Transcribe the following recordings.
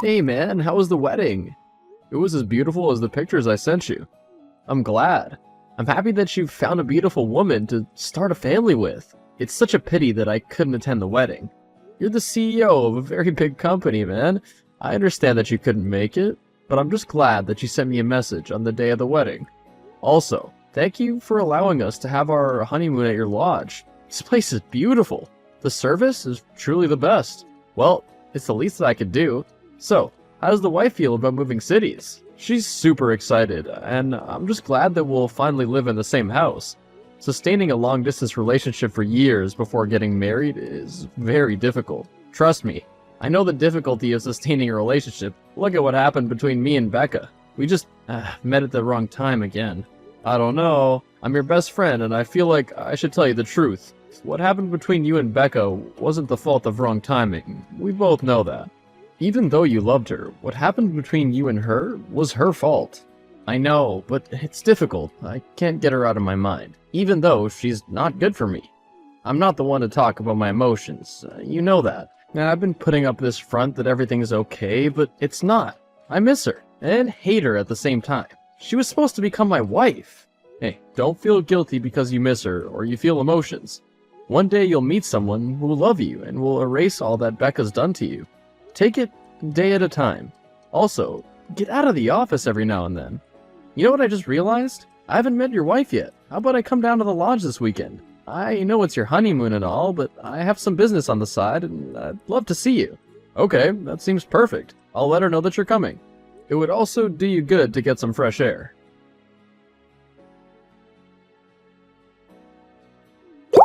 Hey man, how was the wedding? It was as beautiful as the pictures I sent you. I'm glad. I'm happy that you found a beautiful woman to start a family with. It's such a pity that I couldn't attend the wedding. You're the CEO of a very big company, man. I understand that you couldn't make it, but I'm just glad that you sent me a message on the day of the wedding. Also, thank you for allowing us to have our honeymoon at your lodge. This place is beautiful. The service is truly the best. Well, it's the least that I could do. So, how does the wife feel about moving cities? She's super excited, and I'm just glad that we'll finally live in the same house. Sustaining a long-distance relationship for years before getting married is very difficult. Trust me, I know the difficulty of sustaining a relationship. Look at what happened between me and Becca. We just met at the wrong time again. I don't know. I'm your best friend, and I feel like I should tell you the truth. What happened between you and Becca wasn't the fault of wrong timing. We both know that. Even though you loved her, what happened between you and her was her fault. I know, but it's difficult. I can't get her out of my mind, even though she's not good for me. I'm not the one to talk about my emotions. You know that. I've been putting up this front that everything is okay, but it's not. I miss her, and hate her at the same time. She was supposed to become my wife. Hey, don't feel guilty because you miss her, or you feel emotions. One day you'll meet someone who will love you, and will erase all that Becca's done to you. Take it day at a time. Also, get out of the office every now and then. You know what I just realized? I haven't met your wife yet. How about I come down to the lodge this weekend? I know it's your honeymoon and all, but I have some business on the side, and I'd love to see you. Okay, that seems perfect. I'll let her know that you're coming. It would also do you good to get some fresh air.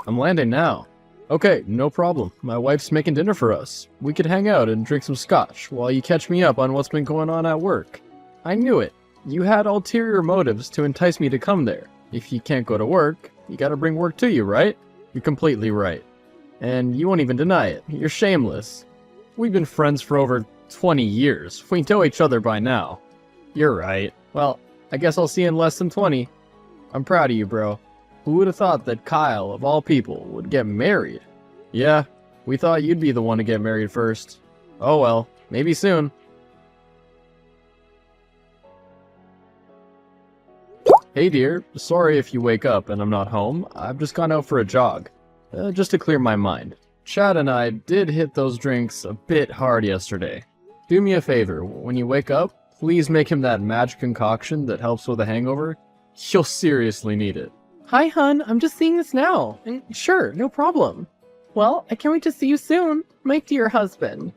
I'm landing now. Okay, no problem. My wife's making dinner for us. We could hang out and drink some scotch while you catch me up on what's been going on at work. I knew it. You had ulterior motives to entice me to come there. If you can't go to work, you gotta bring work to you, right? You're completely right. And you won't even deny it. You're shameless. We've been friends for over 20 years. We know each other by now. You're right. Well, I guess I'll see you in less than 20. I'm proud of you, bro. Who would have thought that Kyle, of all people, would get married? Yeah, we thought you'd be the one to get married first. Oh well, maybe soon. Hey dear, sorry if you wake up and I'm not home. I've just gone out for a jog. Just to clear my mind. Chad and I did hit those drinks a bit hard yesterday. Do me a favor, when you wake up, please make him that magic concoction that helps with a hangover. You'll seriously need it. Hi, hun. I'm just seeing this now. And sure, no problem. Well, I can't wait to see you soon, my dear husband.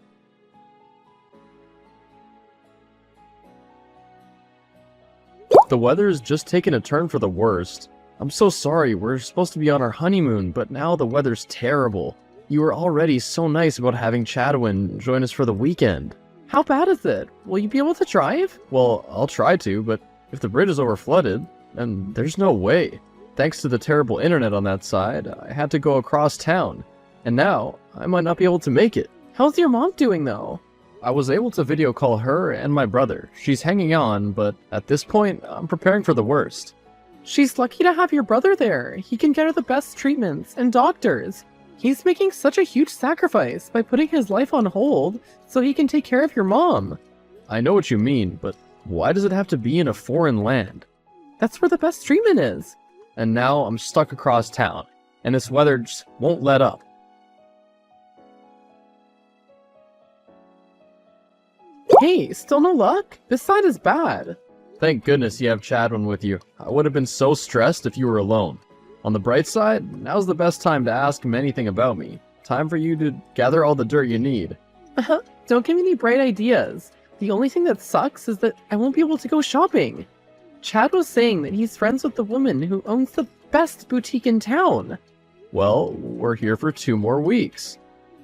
The weather's just taken a turn for the worst. I'm so sorry, we're supposed to be on our honeymoon, but now the weather's terrible. You were already so nice about having Chadwin join us for the weekend. How bad is it? Will you be able to drive? Well, I'll try to, but if the bridge is overflooded, then there's no way. Thanks to the terrible internet on that side, I had to go across town, and now I might not be able to make it. How's your mom doing, though? I was able to video call her and my brother. She's hanging on, but at this point, I'm preparing for the worst. She's lucky to have your brother there. He can get her the best treatments and doctors. He's making such a huge sacrifice by putting his life on hold so he can take care of your mom. I know what you mean, but why does it have to be in a foreign land? That's where the best treatment is. And now I'm stuck across town, and this weather just won't let up. Hey, still no luck? This side is bad. Thank goodness you have Chadwin with you. I would have been so stressed if you were alone. On the bright side, now's the best time to ask him anything about me. Time for you to gather all the dirt you need. Don't give me any bright ideas. The only thing that sucks is that I won't be able to go shopping. Chad was saying that he's friends with the woman who owns the best boutique in town. Well, we're here for 2 more weeks.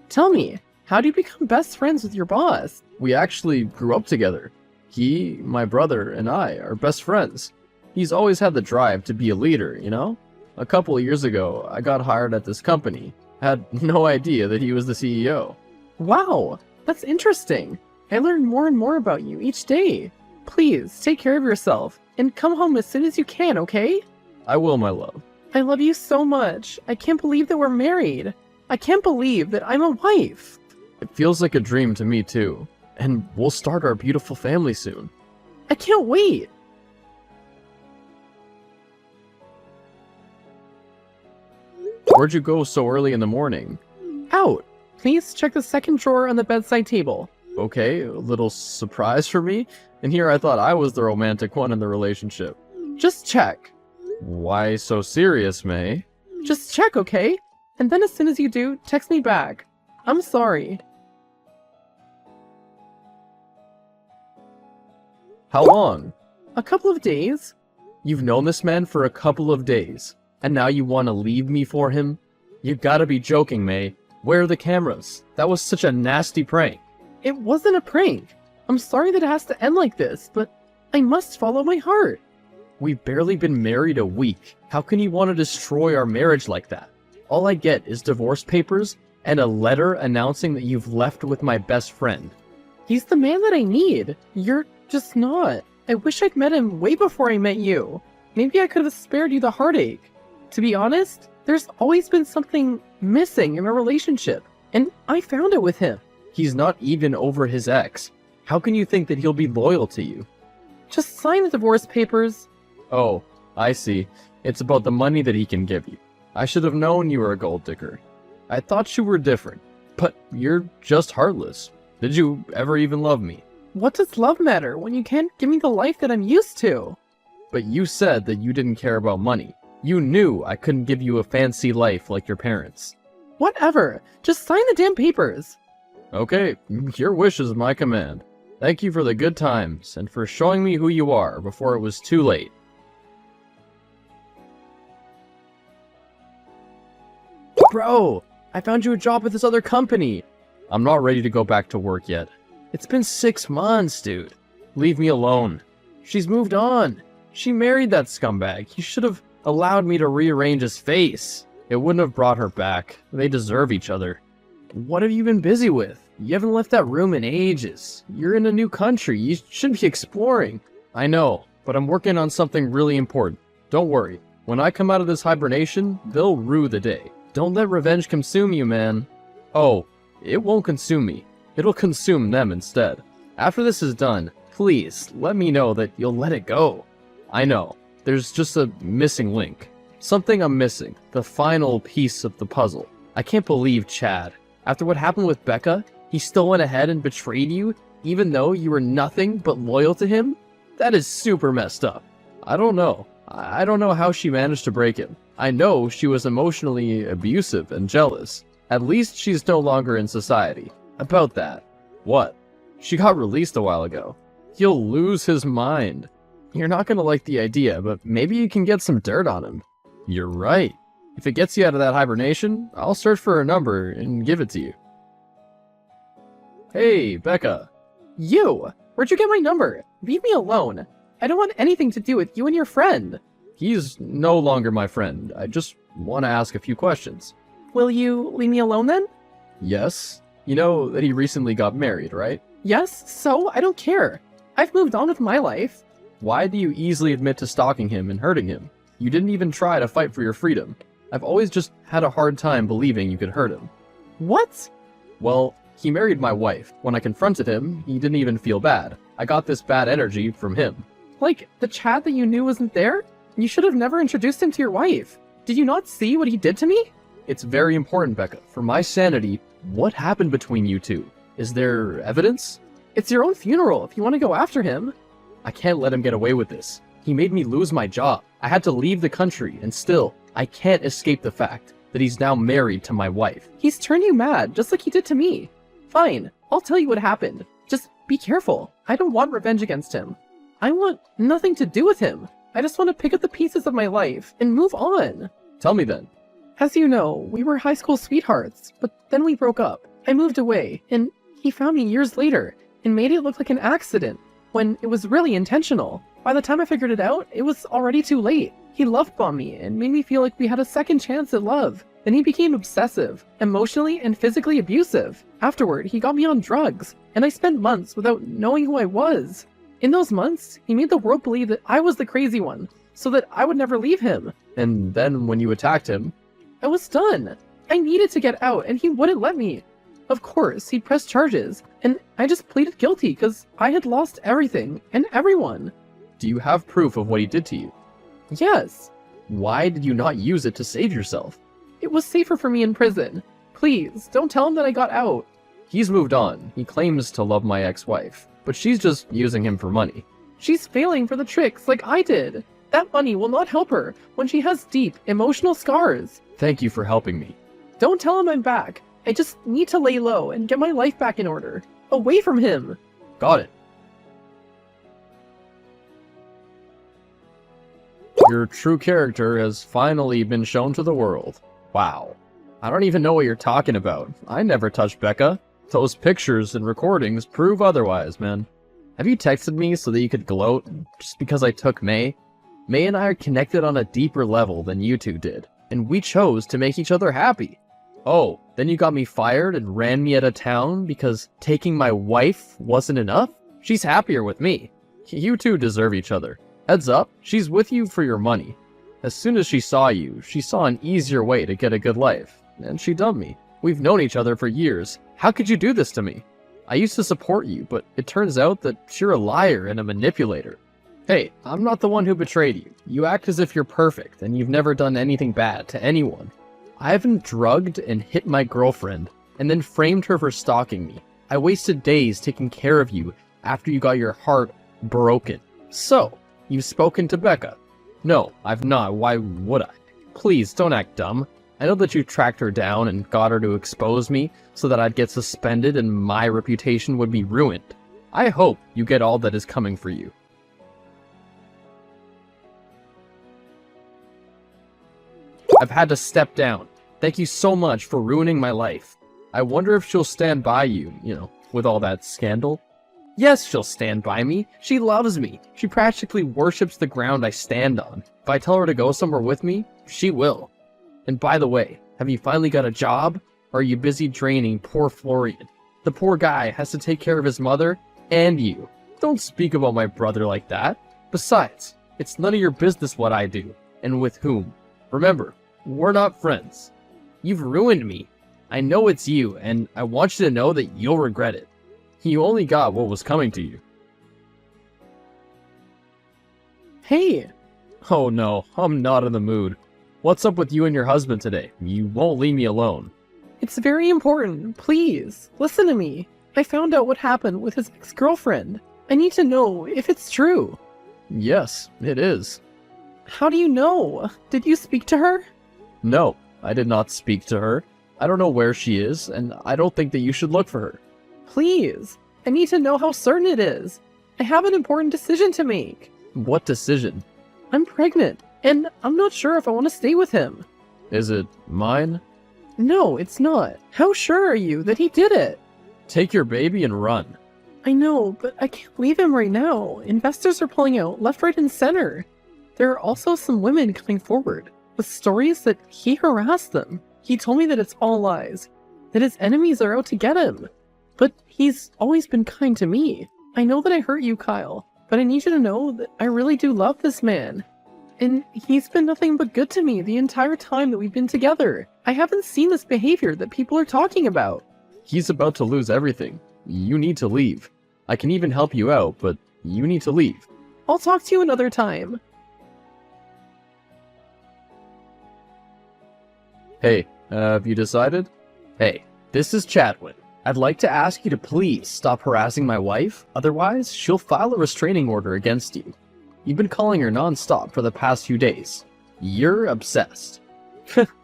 Tell me, how do you become best friends with your boss? We actually grew up together. He, my brother, and I are best friends. He's always had the drive to be a leader, you know? A couple of years ago, I got hired at this company. Had no idea that he was the CEO. Wow, that's interesting. I learn more and more about you each day. Please, take care of yourself, and come home as soon as you can, okay? I will, my love. I love you so much. I can't believe that we're married. I can't believe that I'm a wife. It feels like a dream to me, too. and we'll start our beautiful family soon. I can't wait! Where'd you go so early in the morning? Out! Please check the second drawer on the bedside table. Okay, a little surprise for me, and here I thought I was the romantic one in the relationship. Just check. Why so serious, May? Just check, okay? And then as soon as you do, text me back. I'm sorry. How long? A couple of days. You've known this man for a couple of days, and now you want to leave me for him? You gotta be joking, May. Where are the cameras? That was such a nasty prank. It wasn't a prank. I'm sorry that it has to end like this, but I must follow my heart. We've barely been married a week. How can you want to destroy our marriage like that? All I get is divorce papers and a letter announcing that you've left with my best friend. He's the man that I need. You're just not. I wish I'd met him way before I met you. Maybe I could have spared you the heartache. To be honest, there's always been something missing in our relationship, and I found it with him. He's not even over his ex. How can you think that he'll be loyal to you? Just sign the divorce papers. Oh, I see. It's about the money that he can give you. I should have known you were a gold digger. I thought you were different, but you're just heartless. Did you ever even love me? What does love matter when you can't give me the life that I'm used to? But you said that you didn't care about money. You knew I couldn't give you a fancy life like your parents. Whatever. Just sign the damn papers. Okay, your wish is my command. Thank you for the good times, and for showing me who you are before it was too late. Bro, I found you a job with this other company. I'm not ready to go back to work yet. It's been 6 months, dude. Leave me alone. She's moved on. She married that scumbag. You should have allowed me to rearrange his face. It wouldn't have brought her back. They deserve each other. What have you been busy with? You haven't left that room in ages. You're in a new country. You should be exploring. I know, but I'm working on something really important. Don't worry. When I come out of this hibernation, they'll rue the day. Don't let revenge consume you, man. Oh, it won't consume me. It'll consume them instead. After this is done, please let me know that you'll let it go. I know, there's just a missing link. Something I'm missing. The final piece of the puzzle. I can't believe Chad. After what happened with Becca, he still went ahead and betrayed you, even though you were nothing but loyal to him? That is super messed up. I don't know. I don't know how she managed to break him. I know she was emotionally abusive and jealous. At least she's no longer in society. About that. What? She got released a while ago. He'll lose his mind. You're not gonna like the idea, but maybe you can get some dirt on him. You're right. If it gets you out of that hibernation, I'll search for her number and give it to you. Hey, Becca. You! Where'd you get my number? Leave me alone. I don't want anything to do with you and your friend. He's no longer my friend. I just want to ask a few questions. Will you leave me alone then? Yes. You know that he recently got married, right? Yes, so I don't care. I've moved on with my life. Why do you easily admit to stalking him and hurting him? You didn't even try to fight for your freedom. I've always just had a hard time believing you could hurt him. What? Well, he married my wife. When I confronted him, he didn't even feel bad. I got this bad energy from him. Like, the Chad that you knew wasn't there? You should have never introduced him to your wife. Did you not see what he did to me? It's very important, Becca. For my sanity, what happened between you two? Is there evidence? It's your own funeral if you want to go after him. I can't let him get away with this. He made me lose my job. I had to leave the country, and still, I can't escape the fact that he's now married to my wife. He's turned you mad, just like he did to me. Fine, I'll tell you what happened. Just be careful. I don't want revenge against him. I want nothing to do with him. I just want to pick up the pieces of my life and move on. Tell me then. As you know, we were high school sweethearts, but then we broke up. I moved away, and he found me years later and made it look like an accident, when it was really intentional. By the time I figured it out, it was already too late. He love-bombed me and made me feel like we had a second chance at love. Then he became obsessive, emotionally and physically abusive. Afterward, he got me on drugs, and I spent months without knowing who I was. In those months, he made the world believe that I was the crazy one, so that I would never leave him. And then when you attacked him... I was done. I needed to get out, and he wouldn't let me. Of course, he pressed charges, and I just pleaded guilty because I had lost everything and everyone. Do you have proof of what he did to you? Yes, Why did you not use it to save yourself? it was safer for me in prison. Please, don't tell him that I got out. He's moved on. He claims to love my ex-wife, but she's just using him for money. She's failing for the tricks like I did. That money will not help her when she has deep emotional scars. Thank you for helping me. Don't tell him I'm back. I just need to lay low and get my life back in order. Away from him. Got it. Your true character has finally been shown to the world. Wow. I don't even know what you're talking about. I never touched Becca. Those pictures and recordings prove otherwise, man. Have you texted me so that you could gloat just because I took May? May and I are connected on a deeper level than you two did, and we chose to make each other happy. Oh, then you got me fired and ran me out of town because taking my wife wasn't enough? She's happier with me. You two deserve each other. Heads up, she's with you for your money. As soon as she saw you, she saw an easier way to get a good life, and she dumped me. We've known each other for years. How could you do this to me? I used to support you, but it turns out that you're a liar and a manipulator. Hey, I'm not the one who betrayed you. You act as if you're perfect, and you've never done anything bad to anyone. I haven't drugged and hit my girlfriend, and then framed her for stalking me. I wasted days taking care of you after you got your heart broken. So, you've spoken to Becca. No, I've not. Why would I? Please, don't act dumb. I know that you tracked her down and got her to expose me so that I'd get suspended and my reputation would be ruined. I hope you get all that is coming for you. I've had to step down. Thank you so much for ruining my life. I wonder if she'll stand by you, with all that scandal. Yes, she'll stand by me. She loves me. She practically worships the ground I stand on. If I tell her to go somewhere with me, she will. And by the way, have you finally got a job? Or are you busy draining poor Florian? The poor guy has to take care of his mother and you. Don't speak about my brother like that. Besides, it's none of your business what I do, and with whom. Remember, we're not friends. You've ruined me. I know it's you, and I want you to know that you'll regret it. You only got what was coming to you. Hey, Oh no, I'm not in the mood. What's up with you and your husband today? You won't leave me alone. it's very important. Please, listen to me. I found out what happened with his ex-girlfriend. I need to know if it's true. Yes, it is. How do you know? Did you speak to her? No, I did not speak to her. I don't know where she is, and I don't think that you should look for her. Please, I need to know how certain it is. I have an important decision to make. What decision? I'm pregnant, and I'm not sure if I want to stay with him. Is it mine? No, it's not. How sure are you that he did it? Take your baby and run. I know, but I can't leave him right now. Investors are pulling out left, right, and center. There are also some women coming forward with stories that he harassed them. He told me that it's all lies, that his enemies are out to get him. But he's always been kind to me. I know that I hurt you, Kyle, but I need you to know that I really do love this man. And he's been nothing but good to me the entire time that we've been together. I haven't seen this behavior that people are talking about. He's about to lose everything. You need to leave. I can even help you out, but you need to leave. I'll talk to you another time. Hey, have you decided? Hey, this is Chadwin. I'd like to ask you to please stop harassing my wife, otherwise she'll file a restraining order against you. You've been calling her non-stop for the past few days. You're obsessed.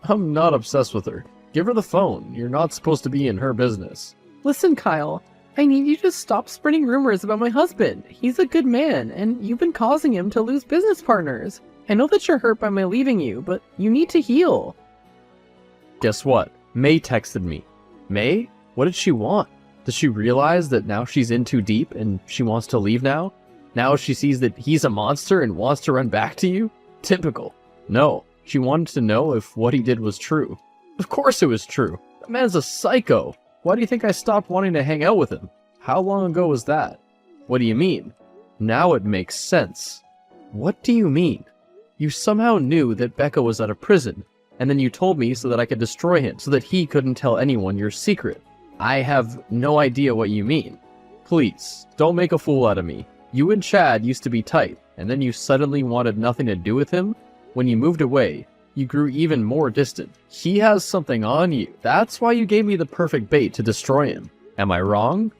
I'm not obsessed with her. Give her the phone. You're not supposed to be in her business. Listen, Kyle, I need you to stop spreading rumors about my husband. He's a good man, and you've been causing him to lose business partners. I know that you're hurt by my leaving you, but you need to heal. Guess what? May texted me. May? What did she want? Does she realize that now she's in too deep and she wants to leave now? Now she sees that he's a monster and wants to run back to you? Typical. No, she wanted to know if what he did was true. Of course it was true. That man's a psycho. Why do you think I stopped wanting to hang out with him? How long ago was that? What do you mean? Now it makes sense. What do you mean? You somehow knew that Becca was out of prison, and then you told me so that I could destroy him, so that he couldn't tell anyone your secret. I have no idea what you mean. Please, don't make a fool out of me. You and Chad used to be tight, and then you suddenly wanted nothing to do with him? When you moved away, you grew even more distant. He has something on you. That's why you gave me the perfect bait to destroy him. Am I wrong?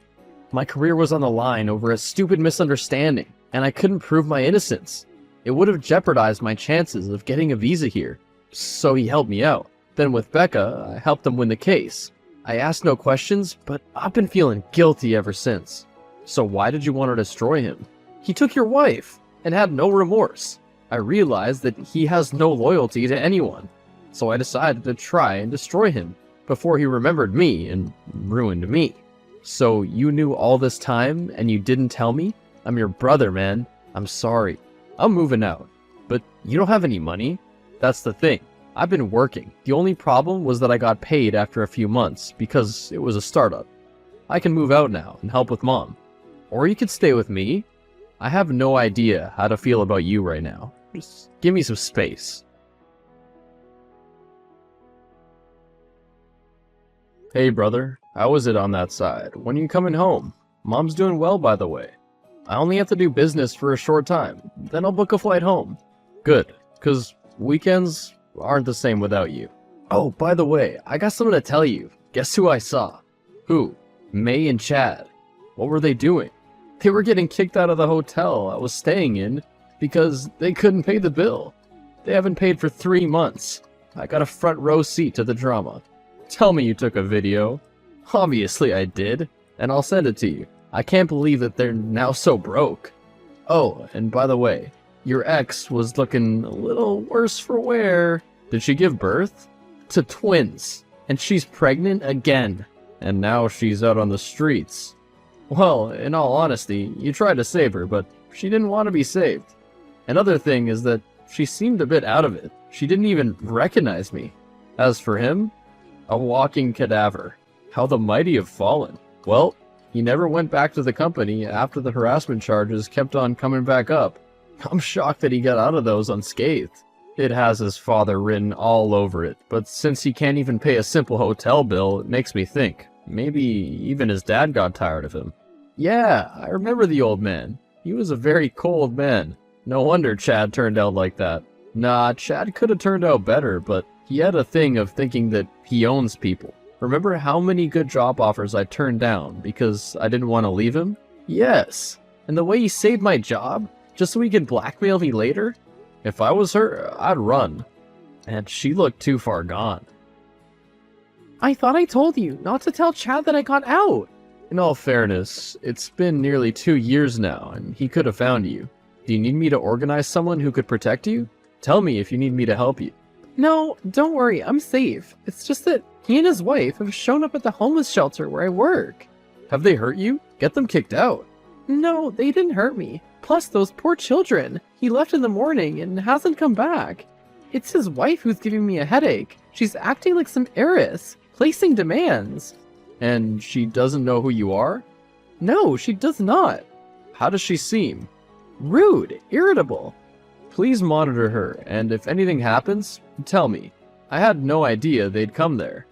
My career was on the line over a stupid misunderstanding, and I couldn't prove my innocence. It would have jeopardized my chances of getting a visa here. So he helped me out. Then with Becca, I helped him win the case. I asked no questions, but I've been feeling guilty ever since. So why did you want to destroy him? He took your wife, and had no remorse. I realized that he has no loyalty to anyone. So I decided to try and destroy him, before he remembered me and ruined me. So you knew all this time, and you didn't tell me? I'm your brother, man. I'm sorry. I'm moving out. But you don't have any money? That's the thing. I've been working. The only problem was that I got paid after a few months, because it was a startup. I can move out now and help with Mom. Or you could stay with me. I have no idea how to feel about you right now. Just give me some space. Hey brother, how is it on that side? When are you coming home? Mom's doing well, by the way. I only have to do business for a short time, then I'll book a flight home. Good, cause weekends aren't the same without you. Oh, by the way, I got something to tell you. Guess who I saw? Who? May and Chad. What were they doing? They were getting kicked out of the hotel I was staying in because they couldn't pay the bill. They haven't paid for 3 months. I got a front row seat to the drama. Tell me you took a video. Obviously I did, and I'll send it to you. I can't believe that they're now so broke. Oh, and by the way, your ex was looking a little worse for wear. Did she give birth? To twins. And she's pregnant again. And now she's out on the streets. Well, in all honesty, you tried to save her, but she didn't want to be saved. Another thing is that she seemed a bit out of it. She didn't even recognize me. As for him, a walking cadaver. How the mighty have fallen. Well, he never went back to the company after the harassment charges kept on coming back up. I'm shocked that he got out of those unscathed. It has his father written all over it, but since he can't even pay a simple hotel bill, it makes me think. Maybe even his dad got tired of him. Yeah, I remember the old man. He was a very cold man. No wonder Chad turned out like that. Nah, Chad could have turned out better, but he had a thing of thinking that he owns people. Remember how many good job offers I turned down because I didn't want to leave him? Yes. And the way he saved my job, just so he could blackmail me later? If I was her, I'd run. And she looked too far gone. I thought I told you not to tell Chad that I got out. In all fairness, it's been nearly 2 years now, and he could have found you. Do you need me to organize someone who could protect you? Tell me if you need me to help you. No, don't worry, I'm safe. It's just that he and his wife have shown up at the homeless shelter where I work. Have they hurt you? Get them kicked out. No, they didn't hurt me. Plus, those poor children. He left in the morning and hasn't come back. It's his wife who's giving me a headache. She's acting like some heiress, placing demands. And she doesn't know who you are? No, she does not. How does she seem? Rude, irritable. Please monitor her, and if anything happens, tell me. I had no idea they'd come there.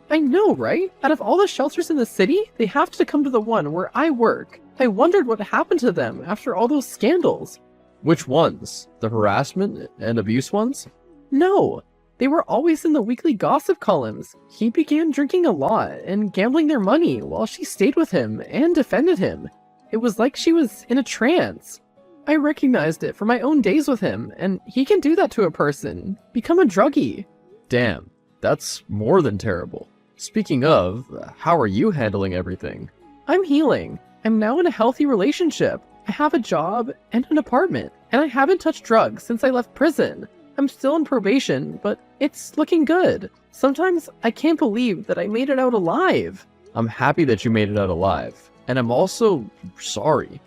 I know, right? Out of all the shelters in the city, they have to come to the one where I work. I wondered what happened to them after all those scandals. Which ones? The harassment and abuse ones? No, they were always in the weekly gossip columns. He began drinking a lot and gambling their money while she stayed with him and defended him. It was like she was in a trance. I recognized it from my own days with him, and he can do that to a person. Become a druggie. Damn, that's more than terrible. Speaking of, how are you handling everything? I'm healing. I'm now in a healthy relationship. I have a job and an apartment, and I haven't touched drugs since I left prison. I'm still in probation, but it's looking good. Sometimes I can't believe that I made it out alive. I'm happy that you made it out alive, and I'm also sorry.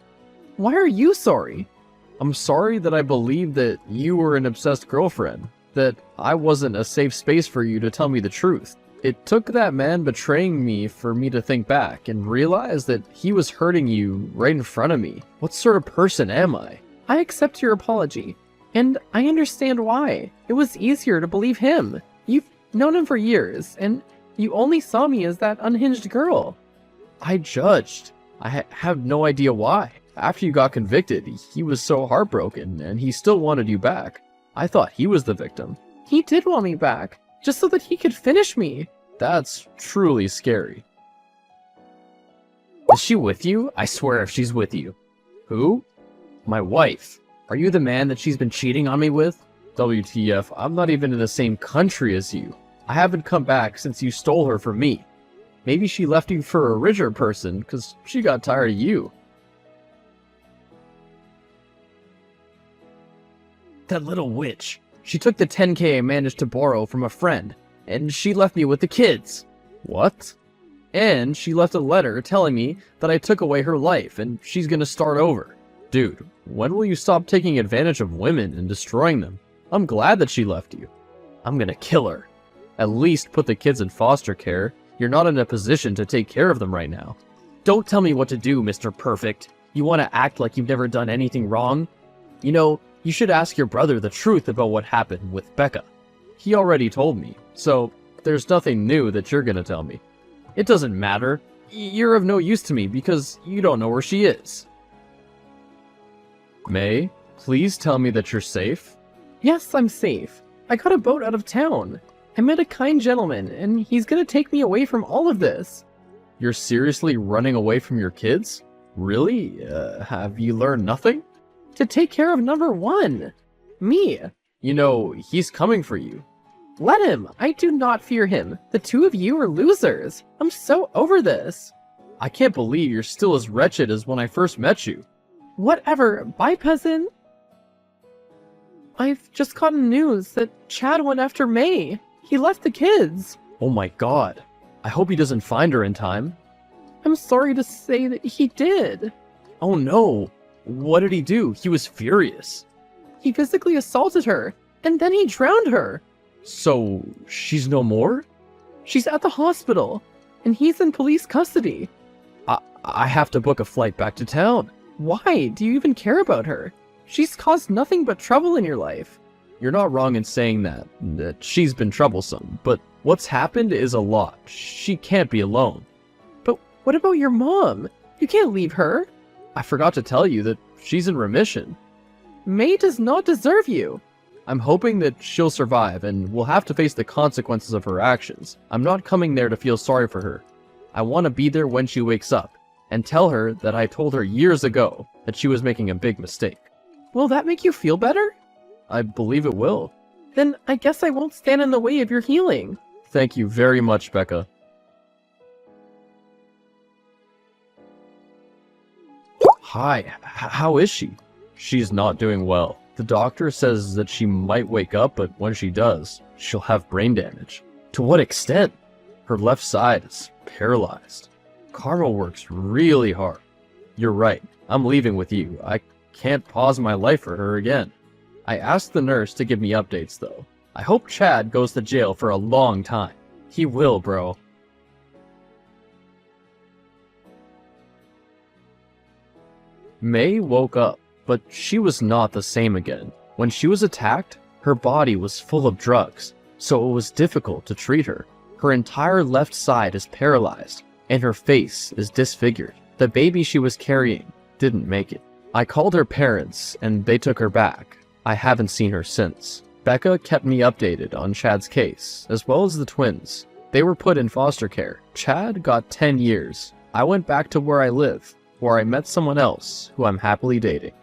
Why are you sorry? I'm sorry that I believed that you were an obsessed girlfriend, that I wasn't a safe space for you to tell me the truth. It took that man betraying me for me to think back and realize that he was hurting you right in front of me. What sort of person am I? I accept your apology, and I understand why. It was easier to believe him. You've known him for years, and You only saw me as that unhinged girl. I judged. I have no idea why. After you got convicted, he was so heartbroken, and he still wanted you back. I thought he was the victim. He did want me back, just so that he could finish me. That's truly scary. Is she with you? I swear if she's with you. Who? My wife. Are you the man that she's been cheating on me with? WTF, I'm not even in the same country as you. I haven't come back since you stole her from me. Maybe she left you for a richer person, because she got tired of you. That little witch. She took the 10K I managed to borrow from a friend, and she left me with the kids. What? And she left a letter telling me that I took away her life, and she's gonna start over. Dude, when will you stop taking advantage of women and destroying them? I'm glad that she left you. I'm gonna kill her. At least put the kids in foster care. You're not in a position to take care of them right now. Don't tell me what to do, Mr. Perfect. You want to act like you've never done anything wrong? You know, you should ask your brother the truth about what happened with Becca. He already told me, so there's nothing new that you're gonna tell me. It doesn't matter. You're of no use to me because you don't know where she is. May, please tell me that you're safe. Yes, I'm safe. I got a boat out of town. I met a kind gentleman, and he's gonna take me away from all of this. You're seriously running away from your kids? Really? Have you learned nothing? To take care of number one. Me. You know, he's coming for you. Let him. I do not fear him. The two of you are losers. I'm so over this. I can't believe you're still as wretched as when I first met you. Whatever. Bye, peasant. I've just gotten news that Chad went after May. He left the kids. Oh my god. I hope he doesn't find her in time. I'm sorry to say that he did. Oh no. What did he do? He was furious. He physically assaulted her, and then he drowned her. So, she's no more? She's at the hospital, and he's in police custody. I have to book a flight back to town. Why? Do you even care about her? She's caused nothing but trouble in your life. You're not wrong in saying that she's been troublesome, but what's happened is a lot. She can't be alone. But what about your mom? You can't leave her. I forgot to tell you that she's in remission. May does not deserve you. I'm hoping that she'll survive and will have to face the consequences of her actions. I'm not coming there to feel sorry for her. I want to be there when she wakes up and tell her that I told her years ago that she was making a big mistake. Will that make you feel better? I believe it will. Then I guess I won't stand in the way of your healing. Thank you very much, Becca. Hi, how is she? She's not doing well. The doctor says that she might wake up, but when she does, she'll have brain damage. To what extent? Her left side is paralyzed. Karma works really hard. You're right, I'm leaving with you. I can't pause my life for her again. I asked the nurse to give me updates, though. I hope Chad goes to jail for a long time. He will, bro. May woke up, but she was not the same again. When she was attacked, her body was full of drugs, so it was difficult to treat her. Her entire left side is paralyzed, and her face is disfigured. The baby she was carrying didn't make it. I called her parents, and they took her back. I haven't seen her since. Becca kept me updated on Chad's case, as well as the twins. They were put in foster care. Chad got 10 years. I went back to where I live, where I met someone else who I'm happily dating.